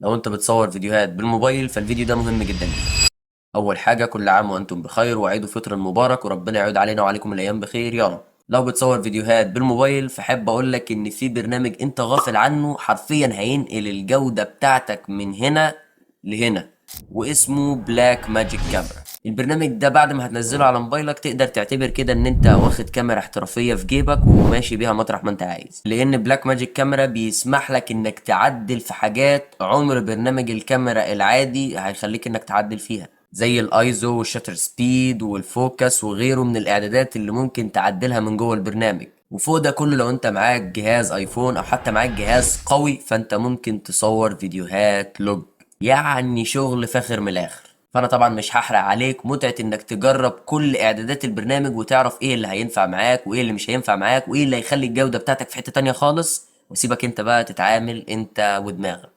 لو انت بتصور فيديوهات بالموبايل فالفيديو ده مهم جدا ليك. اول حاجه، كل عام وانتم بخير وعيد فطر مبارك وربنا يعود علينا وعليكم الايام بخير يا رب. لو بتصور فيديوهات بالموبايل فحب اقول لك ان في برنامج انت غافل عنه حرفيا هينقل الجوده بتاعتك من هنا لهنا، واسمه بلاك ماجيك كاميرا. البرنامج ده بعد ما هتنزله على موبايلك تقدر تعتبر كده ان انت واخد كاميرا احترافية في جيبك وماشي بيها مطرح ما انت عايز، لان بلاك ماجيك كاميرا بيسمح لك انك تعدل في حاجات عمر برنامج الكاميرا العادي هيخليك انك تعدل فيها، زي الايزو والشاتر سبيد والفوكس وغيره من الاعدادات اللي ممكن تعدلها من جوه البرنامج. وفوق ده كله لو انت معاك جهاز ايفون او حتى معاك جهاز قوي فانت ممكن تصور فيديوهات لوج، يعني شغل فاخر من الاخر. فانا طبعا مش هحرق عليك متعة انك تجرب كل اعدادات البرنامج وتعرف ايه اللي هينفع معاك وايه اللي مش هينفع معاك وايه اللي هيخلي الجودة بتاعتك في حتة تانية خالص، وسيبك انت بقى تتعامل انت ودماغك.